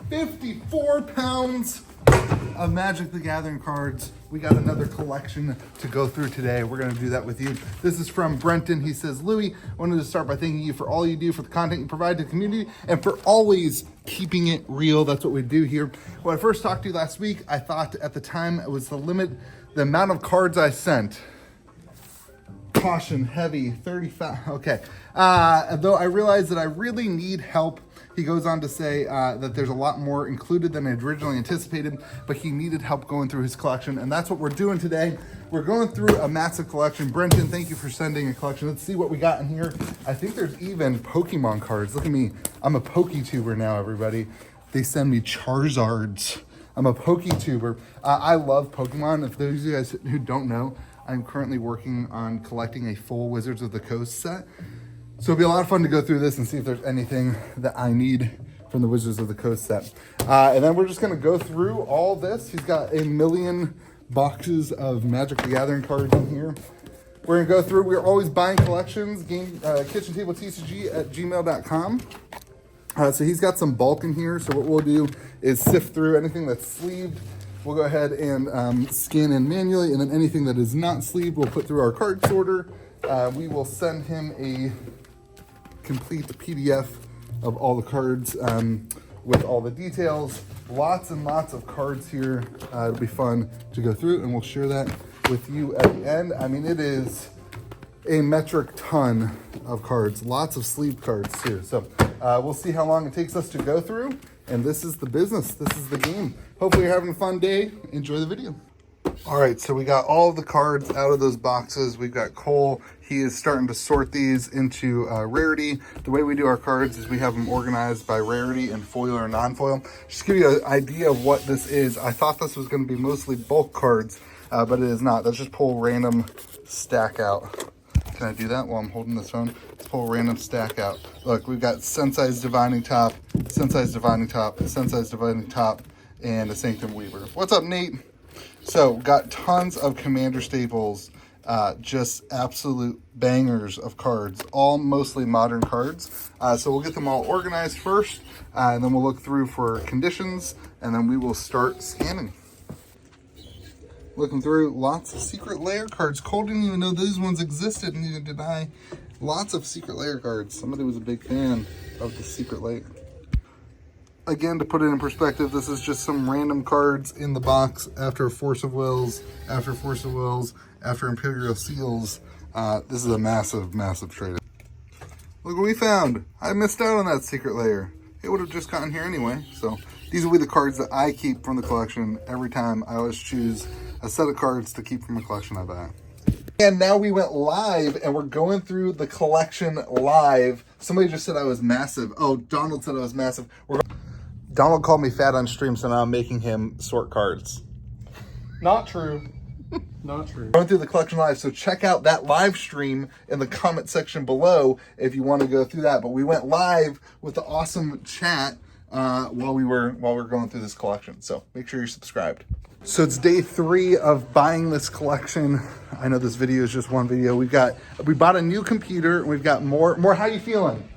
54 pounds of Magic the Gathering cards. We got another collection to go through today. We're going to do that with you. This is from Brenton. He says, Louis, I wanted to start by thanking you for all you do, for the content you provide to the community, and for always keeping it real. That's what we do here. When I first talked to you last week, I thought at the time it was the amount of cards I sent. Caution, heavy, 35, okay. Though I realized that I really need help. He goes on to say that there's a lot more included than I originally anticipated, but he needed help going through his collection, and that's what we're doing today. We're going through a massive collection. Brenton, thank you for sending a collection. Let's see what we got in here. I think there's even Pokemon cards. Look at me. I'm a PokeTuber now, everybody. They send me Charizards. I'm a PokeTuber. I love Pokemon. If those of you guys who don't know, I'm currently working on collecting a full Wizards of the Coast set. So it'll be a lot of fun to go through this and see if there's anything that I need from the Wizards of the Coast set. And then we're just going to go through all this. He's got a million boxes of Magic the Gathering cards in here. We're going to go through. We're always buying collections. KitchenTableTCG at gmail.com. So he's got some bulk in here. So what we'll do is sift through anything that's sleeved. We'll go ahead and scan in manually. And then anything that is not sleeved, we'll put through our card sorter. We will send him a complete PDF of all the cards with all the details. Lots and lots of cards here. It'll be fun to go through, and we'll share that with you at the end. I mean, it is a metric ton of cards. Lots of sleeve cards too. So we'll see how long it takes us to go through. And this is the business. This is the game. Hopefully you're having a fun day. Enjoy the video. All right, so we got all of the cards out of those boxes. We've got Cole. He is starting to sort these into rarity. The way we do our cards is we have them organized by rarity and foil or non-foil. Just to give you an idea of what this is, I thought this was going to be mostly bulk cards, but it is not. Let's just pull random stack out. Can I do that while I'm holding this phone? Let's pull a random stack out. Look, we've got Sensei's Divining Top, Sensei's Divining Top, Sensei's Divining Top, and a Sanctum Weaver. What's up, Nate? So, got tons of Commander staples, just absolute bangers of cards, all mostly modern cards. So we'll get them all organized first, and then we'll look through for conditions, and then we will start scanning. Looking through lots of Secret Lair cards. Cole didn't even know these ones existed, and neither did I. Lots of Secret Lair cards. Somebody was a big fan of the Secret Lair. Again, to put it in perspective, this is just some random cards in the box after Force of Wills, after Force of Wills, after Imperial Seals. This is a massive, massive trade. Look what we found. I missed out on that Secret Lair. It would have just gotten here anyway. So these will be the cards that I keep from the collection every time. I always choose a set of cards to keep from a collection I buy. And now we went live, and we're going through the collection live. Somebody just said I was massive. Oh, Donald said I was massive. Donald called me fat on stream, so now I'm making him sort cards. Not true. Not true. Going through the collection live, so check out that live stream in the comment section below if you want to go through that. But we went live with the awesome chat while we were going through this collection. So make sure you're subscribed. So it's day 3 of buying this collection. I know this video is just one video. We bought a new computer, and we've got more. How you feeling?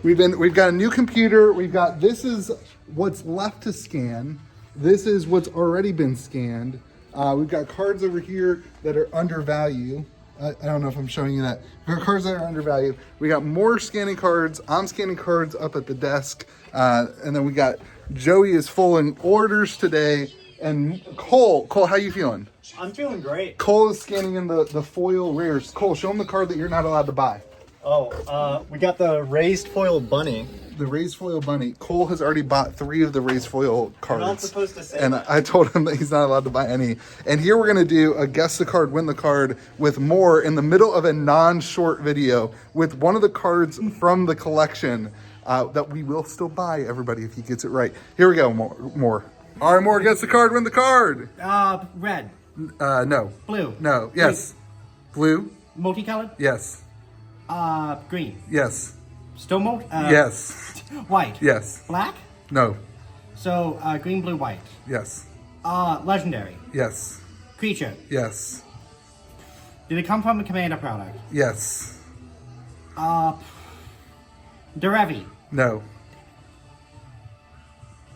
We've got a new computer. This is what's left to scan. This is what's already been scanned. We've got cards over here that are undervalued. I don't know if I'm showing you that. We've got cards that are undervalued. We got more scanning cards. I'm scanning cards up at the desk. And then we got Joey is full in orders today. And Cole, how you feeling? I'm feeling great. Cole is scanning in the foil rares. Cole, show him the card that you're not allowed to buy. Oh, we got the raised foil bunny. The raised foil bunny. Cole has already bought 3 of the raised foil cards. You're not supposed to say and that. I told him that he's not allowed to buy any. And here we're going to do a guess the card, win the card with more in the middle of a non-short video with one of the cards from the collection that we will still buy, everybody, if he gets it right. Here we go, more. All right, more, guess the card, win the card. Red. No. Blue. No. Yes. Blue. Multicolored? Yes. Green. Yes. Stone mold? Yes. White. Yes. Black? No. So, green, blue, white. Yes. Legendary. Yes. Creature. Yes. Did it come from a Commander product? Yes. Derevi. No.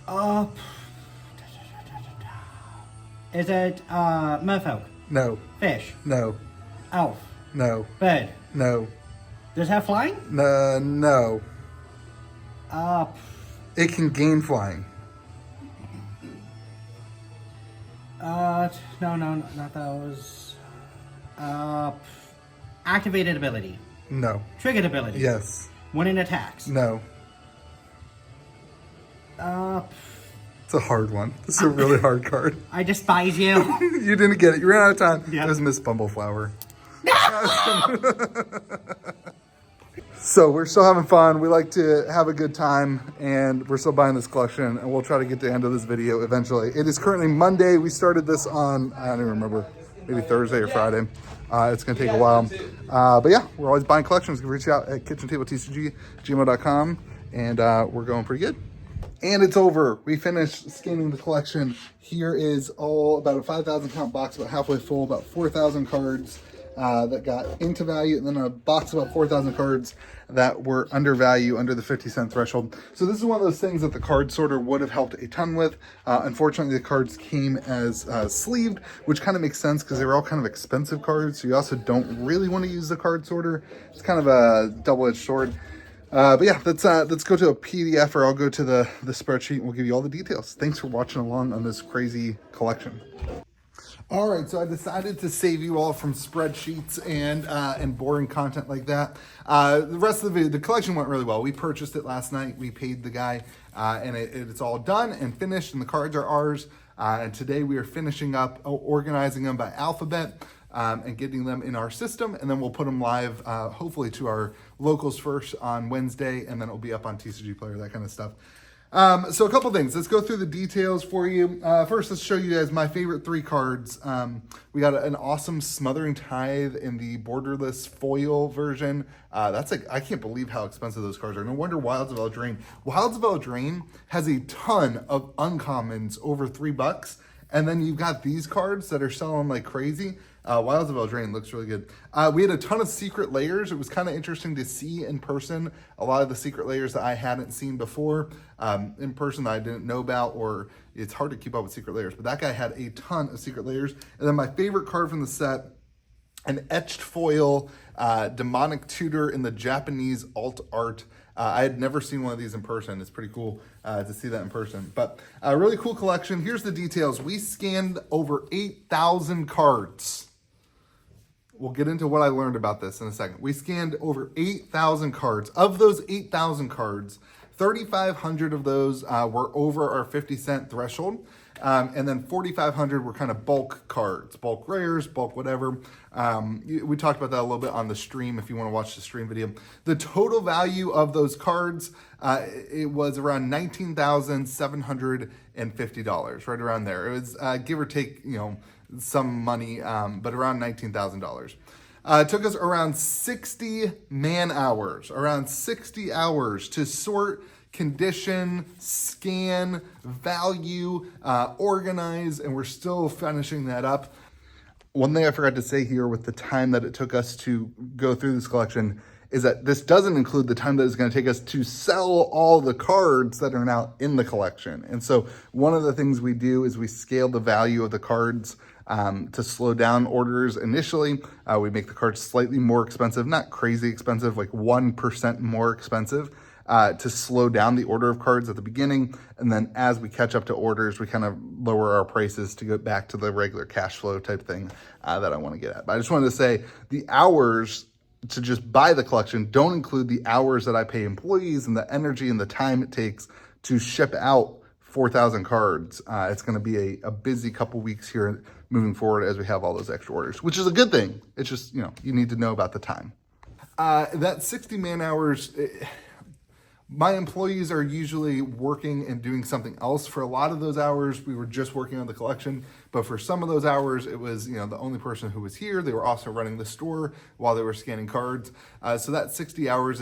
Uh, is it merfolk? No. Fish? No. Elf? No. Bird? No. Does it have flying? No. Uh, It can gain flying. no, not those. Activated ability. No. Triggered ability. Yes. When it attacks. No. Uh, It's a hard one. This is a really hard card. I despise you. You didn't get it. You ran out of time. Yeah. It was Miss Bumbleflower. So we're still having fun. We like to have a good time, and we're still buying this collection, and we'll try to get to the end of this video eventually. It is currently Monday. We started this on, I don't even remember, maybe Thursday or Friday. It's going to take a while. But yeah, we're always buying collections. You can reach out at KitchenTableTCG, gmail.com, and we're going pretty good. And it's over. We finished scanning the collection. Here is all about a 5,000 count box, about halfway full, about 4,000 cards that got into value, and then a box about 4,000 cards that were under value, under the 50-cent threshold. So this is one of those things that the card sorter would have helped a ton with. Unfortunately, the cards came as sleeved, which kind of makes sense because they were all kind of expensive cards. So you also don't really want to use the card sorter. It's kind of a double-edged sword. But yeah, let's go to a PDF, or I'll go to the spreadsheet and we'll give you all the details. Thanks for watching along on this crazy collection. All right, so I decided to save you all from spreadsheets and boring content like that. The rest of the video, the collection went really well. We purchased it last night. We paid the guy, and it's all done and finished, and the cards are ours. And today we are finishing up organizing them by alphabet. And getting them in our system, and then we'll put them live, hopefully to our locals first on Wednesday, and then it'll be up on TCG Player, that kind of stuff. So a couple things. Let's go through the details for you. First, let's show you guys my favorite 3 cards. We got an awesome Smothering Tithe in the borderless foil version. That's like, I can't believe how expensive those cards are. No wonder Wilds of Eldraine. Wilds of Eldraine has a ton of uncommons over $3. And then you've got these cards that are selling like crazy. Wilds of Eldraine looks really good. We had a ton of secret layers. It was kind of interesting to see in person a lot of the secret layers that I hadn't seen before in person that I didn't know about, or it's hard to keep up with secret layers. But that guy had a ton of secret layers. And then my favorite card from the set, an etched foil demonic tutor in the Japanese alt art. I had never seen one of these in person. It's pretty cool to see that in person. But a really cool collection. Here's the details. We scanned over 8,000 cards. We'll get into what I learned about this in a second. We scanned over 8,000 cards. Of those 8,000 cards, 3,500 of those were over our 50-cent threshold. And then 4,500 were kind of bulk cards, bulk rares, bulk whatever. We talked about that a little bit on the stream if you want to watch the stream video. The total value of those cards, it was around $19,750, right around there. It was give or take, some money, but around $19,000. It took us around 60 man hours, around 60 hours to sort, condition, scan, value, organize, and we're still finishing that up. One thing I forgot to say here with the time that it took us to go through this collection is that this doesn't include the time that it's going to take us to sell all the cards that are now in the collection. And so one of the things we do is we scale the value of the cards to slow down orders initially. We make the cards slightly more expensive, not crazy expensive, like 1% more expensive, to slow down the order of cards at the beginning. And then as we catch up to orders, we kind of lower our prices to go back to the regular cash flow type thing that I want to get at. But I just wanted to say the hours to just buy the collection don't include the hours that I pay employees and the energy and the time it takes to ship out 4,000 cards. It's going to be a busy couple weeks here moving forward as we have all those extra orders, which is a good thing. It's just, you need to know about the time. That 60 man hours, my employees are usually working and doing something else. For a lot of those hours, we were just working on the collection. But for some of those hours, it was, the only person who was here. They were also running the store while they were scanning cards. So that 60 hours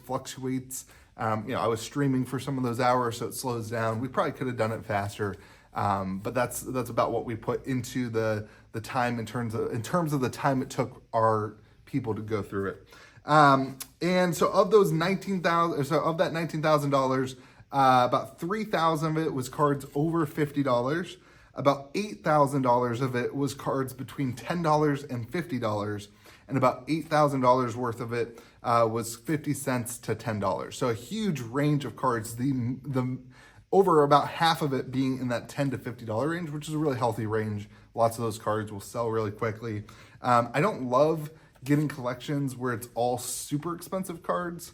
fluctuates. I was streaming for some of those hours, so it slows down. We probably could have done it faster. But that's about what we put into the time in terms of the time it took our people to go through it. And so of those $19,000, of that $19,000, About 3,000 of it was cards over $50. About $8,000 of it was cards between $10 and $50. And about $8,000 worth of it was 50 cents to $10. So a huge range of cards. The over about half of it being in that $10 to $50 range, which is a really healthy range. Lots of those cards will sell really quickly. I don't love getting collections where it's all super expensive cards.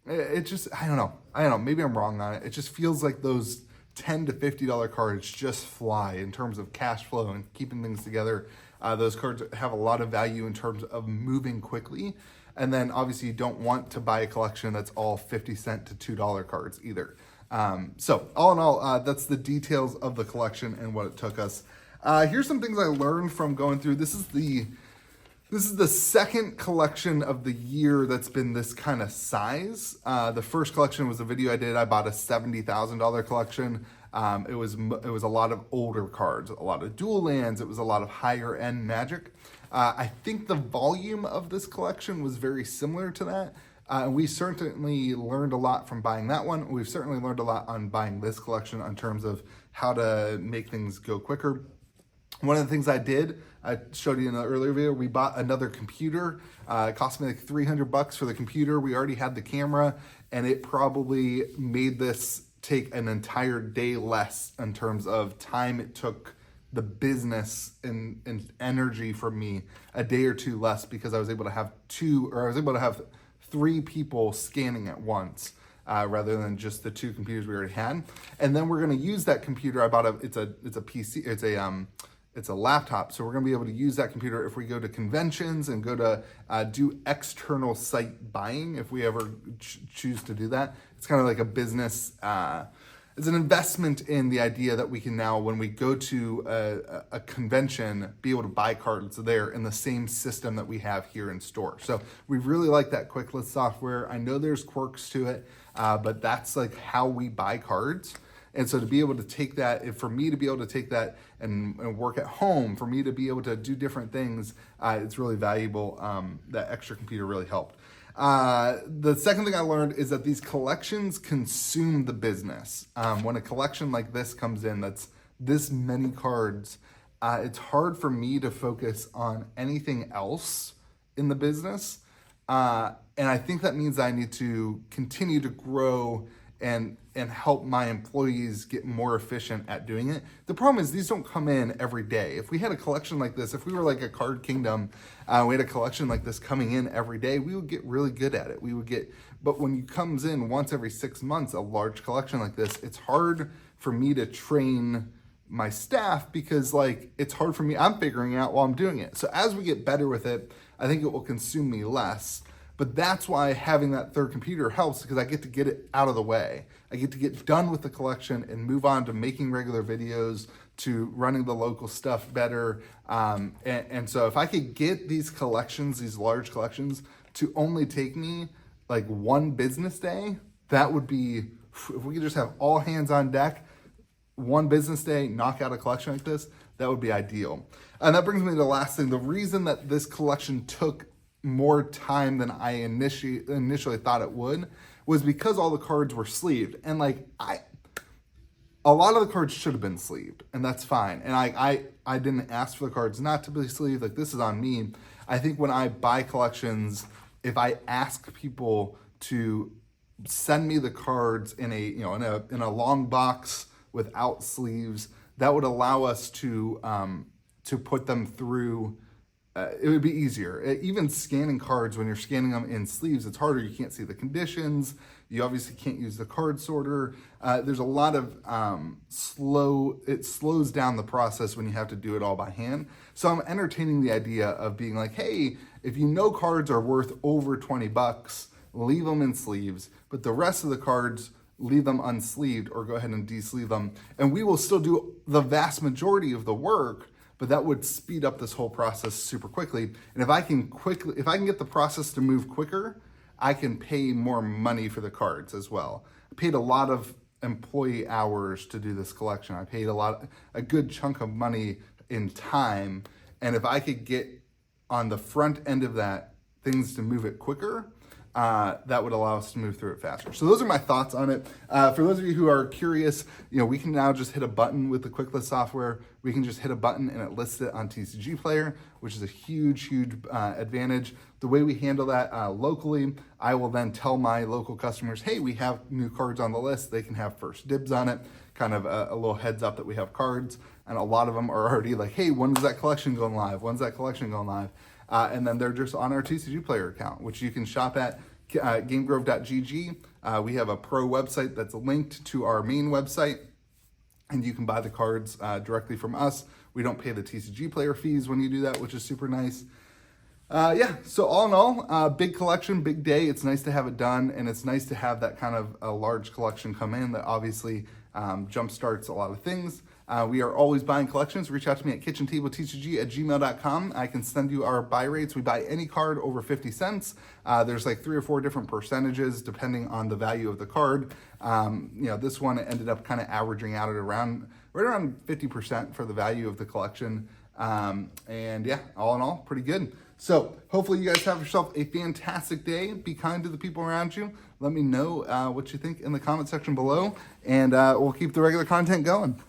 It just, I don't know. Maybe I'm wrong on it. It just feels like those $10 to $50 cards just fly in terms of cash flow and keeping things together. Those cards have a lot of value in terms of moving quickly. And then obviously you don't want to buy a collection that's all 50 cent to $2 cards either. So all in all, that's the details of the collection and what it took us. Here's some things I learned from going through. This is the second collection of the year that's been this kind of size. The first collection was a video I did. I bought a $70,000 collection. It was a lot of older cards, a lot of dual lands. It was a lot of higher end Magic. I think the volume of this collection was very similar to that. We certainly learned a lot from buying that one. We've certainly learned a lot on buying this collection in terms of how to make things go quicker. One of the things I did, I showed you in the earlier video, we bought another computer. It cost me like $300 for the computer. We already had the camera, and it probably made this take an entire day less in terms of time it took the business and energy for me, a day or two less, because I was able to have three people scanning at once. Rather than just the two computers we already had. And then we're going to use that computer. I bought it's a PC, it's a laptop. So we're going to be able to use that computer if we go to conventions and go to do external site buying, if we ever choose to do that. It's kind of like a business, it's an investment in the idea that we can now, when we go to a convention, be able to buy cards there in the same system that we have here in store. So we really like that quick list software. I know there's quirks to it, but that's like how we buy cards. And so to be able to take that, for me to be able to take that and work at home, for me to be able to do different things, it's really valuable. That extra computer really helped. The second thing I learned is that these collections consume the business. When a collection like this comes in, that's this many cards, it's hard for me to focus on anything else in the business. And I think that means I need to continue to grow and help my employees get more efficient at doing it. The problem is these don't come in every day. If we had a collection like this, if we were like a Card Kingdom, we had a collection like this coming in every day, we would get really good at it. But when it comes in once every 6 months, a large collection like this, it's hard for me to train my staff because like it's hard for me, I'm figuring out while I'm doing it. So as we get better with it, I think it will consume me less. But that's why having that third computer helps, because I get to get it out of the way. I get to get done with the collection and move on to making regular videos, to running the local stuff better. And so if I could get these collections, these large collections, to only take me like one business day, that would be, if we could just have all hands on deck, one business day, knock out a collection like this, that would be ideal. And that brings me to the last thing. The reason that this collection took more time than I initially thought it would was because all the cards were sleeved. And like a lot of the cards should have been sleeved, and that's fine. And I didn't ask for the cards not to be sleeved. Like, this is on me. I think when I buy collections, if I ask people to send me the cards in a long box without sleeves, that would allow us to put them through. It would be easier. Even scanning cards, when you're scanning them in sleeves, it's harder. You can't see the conditions. You obviously can't use the card sorter. There's a lot of it slows down the process when you have to do it all by hand. So I'm entertaining the idea of being like, hey, if you know cards are worth over $20, leave them in sleeves, but the rest of the cards, leave them unsleeved or go ahead and de-sleeve them. And we will still do the vast majority of the work, but that would speed up this whole process super quickly. And if I can get the process to move quicker, I can pay more money for the cards as well. I paid a lot of employee hours to do this collection. I paid a good chunk of money in time. And if I could get on the front end of that things to move it quicker, that would allow us to move through it faster. So those are my thoughts on it. For those of you who are curious, we can now just hit a button with the quick list software. We can just hit a button and it lists it on TCG Player, which is a huge advantage. The way we handle that locally, I will then tell my local customers, hey, we have new cards on the list. They can have first dibs on it, kind of a little heads up that we have cards. And a lot of them are already like, hey, when's that collection going live? When's that collection going live? And then they're just on our TCG Player account, which you can shop at gamegrove.gg. We have a pro website that's linked to our main website, and you can buy the cards directly from us. We don't pay the TCG Player fees when you do that, which is super nice. So all in all, big collection, big day. It's nice to have it done, and it's nice to have that kind of a large collection come in that obviously jumpstarts a lot of things. We are always buying collections. Reach out to me at KitchenTableTCG@gmail.com. I can send you our buy rates. We buy any card over 50 cents. There's like 3 or 4 different percentages depending on the value of the card. This one ended up kind of averaging out at right around 50% for the value of the collection. All in all, pretty good. So hopefully you guys have yourself a fantastic day. Be kind to the people around you. Let me know what you think in the comment section below, and we'll keep the regular content going.